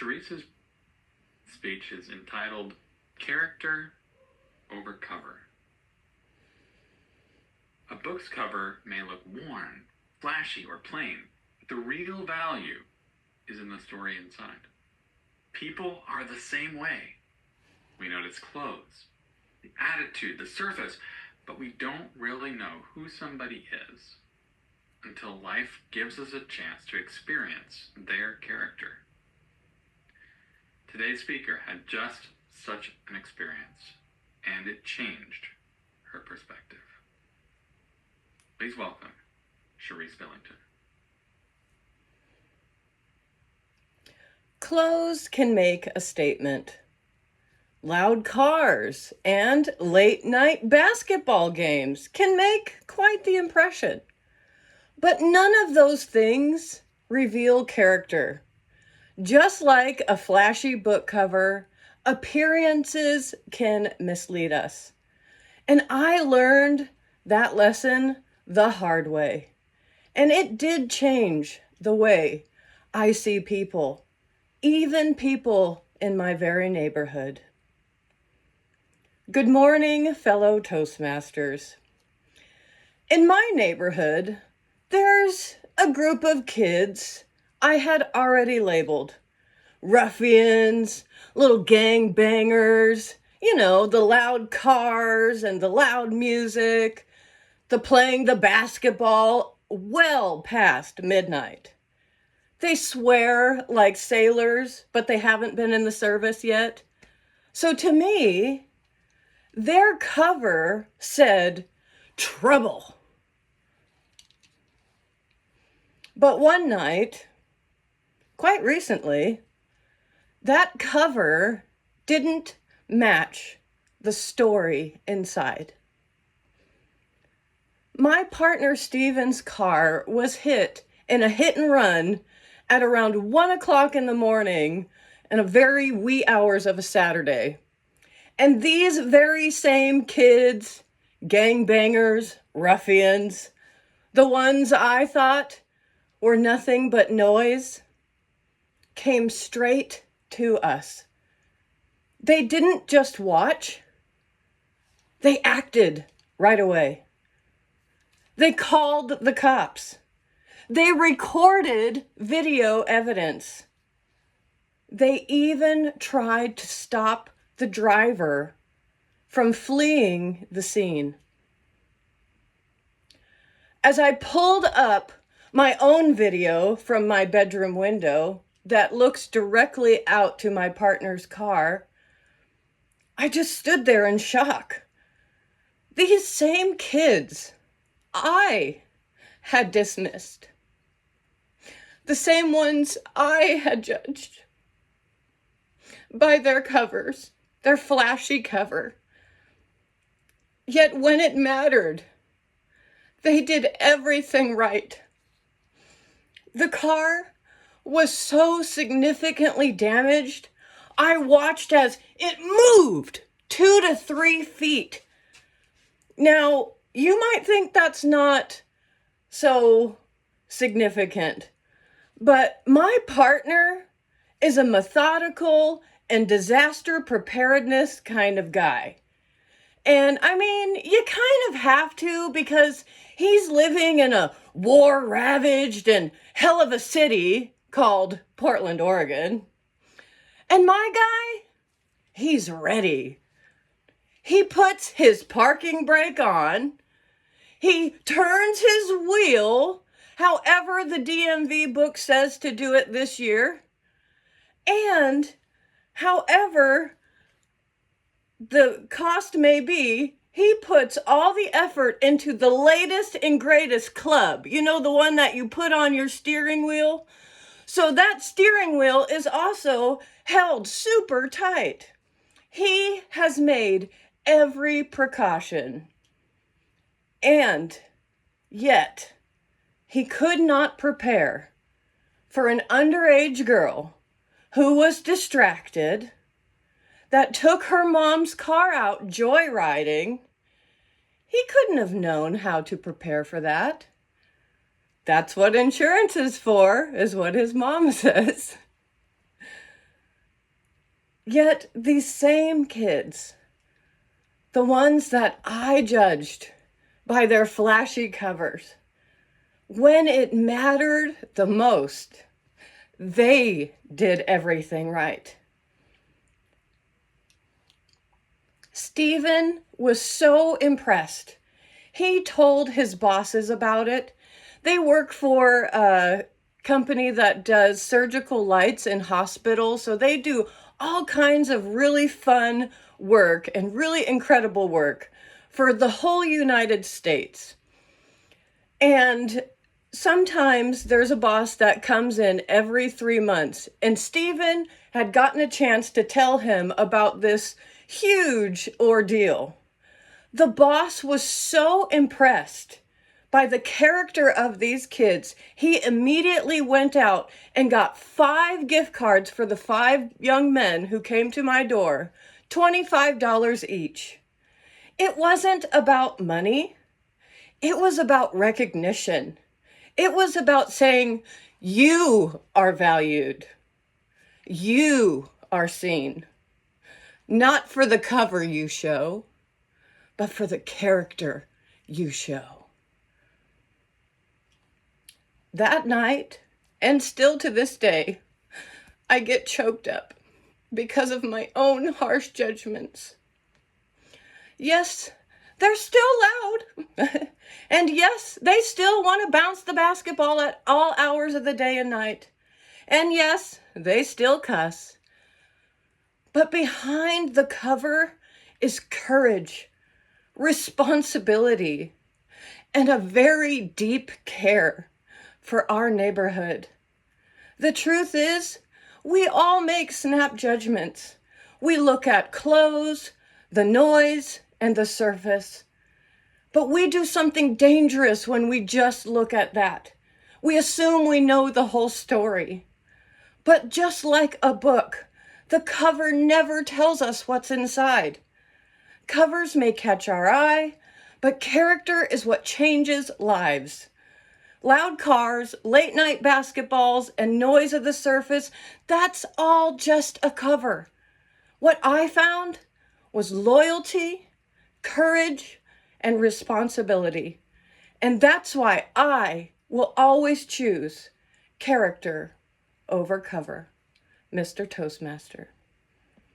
Sharice's speech is entitled Character Over Cover. A book's cover may look worn, flashy, or plain, but the real value is in the story inside. People are the same way. We notice clothes, the attitude, the surface, but we don't really know who somebody is until life gives us a chance to experience their character. Today's speaker had just such an experience, and it changed her perspective. Please welcome Sharice Billington. Clothes can make a statement. Loud cars and late-night basketball games can make quite the impression. But none of those things reveal character. Just like a flashy book cover, appearances can mislead us. And I learned that lesson the hard way. And it did change the way I see people, even people in my very neighborhood. Good morning, fellow Toastmasters. In my neighborhood, there's a group of kids I had already labeled. Ruffians, little gangbangers, the loud cars and the loud music, the playing the basketball well past midnight. They swear like sailors, but they haven't been in the service yet. So to me, their cover said, trouble. But one night, quite recently, that cover didn't match the story inside. My partner Steven's car was hit in a hit and run at around 1 o'clock in the morning in a very wee hours of a Saturday. And these very same kids, gangbangers, ruffians, the ones I thought were nothing but noise, came straight to us. They didn't just watch, they acted right away. They called the cops. They recorded video evidence. They even tried to stop the driver from fleeing the scene. As I pulled up my own video from my bedroom window that looks directly out to my partner's car, I just stood there in shock. These same kids I had dismissed, the same ones I had judged by their covers, their flashy cover. Yet when it mattered, they did everything right. The car was so significantly damaged, I watched as it moved 2 to 3 feet. Now, you might think that's not so significant, but my partner is a methodical and disaster preparedness kind of guy. And I mean, you kind of have to, because he's living in a war-ravaged and hell of a city called Portland, Oregon. And my guy, he's ready. He puts his parking brake on. He turns his wheel however the DMV book says to do it this year. And however the cost may be, he puts all the effort into the latest and greatest club. You know, the one that you put on your steering wheel? So that steering wheel is also held super tight. He has made every precaution. And yet, he could not prepare for an underage girl who was distracted, that took her mom's car out joyriding. He couldn't have known how to prepare for that. That's what insurance is for, is what his mom says. Yet these same kids, the ones that I judged by their flashy covers, when it mattered the most, they did everything right. Stephen was so impressed. He told his bosses about it. They work for a company that does surgical lights in hospitals, so they do all kinds of really fun work and really incredible work for the whole United States. And sometimes there's a boss that comes in every 3 months, and Stephen had gotten a chance to tell him about this huge ordeal. The boss was so impressed by the character of these kids, he immediately went out and got 5 gift cards for the 5 young men who came to my door, $25 each. It wasn't about money. It was about recognition. It was about saying, you are valued. You are seen. Not for the cover you show, but for the character you show. That night, and still to this day, I get choked up because of my own harsh judgments. Yes, they're still loud. And yes, they still want to bounce the basketball at all hours of the day and night. And yes, they still cuss. But behind the cover is courage, responsibility, and a very deep care for our neighborhood. The truth is, we all make snap judgments. We look at clothes, the noise, and the surface. But we do something dangerous when we just look at that. We assume we know the whole story. But just like a book, the cover never tells us what's inside. Covers may catch our eye, but character is what changes lives. Loud cars, late night basketballs, and noise of the surface, that's all just a cover. What I found was loyalty, courage, and responsibility. And that's why I will always choose character over cover. Mr. Toastmaster.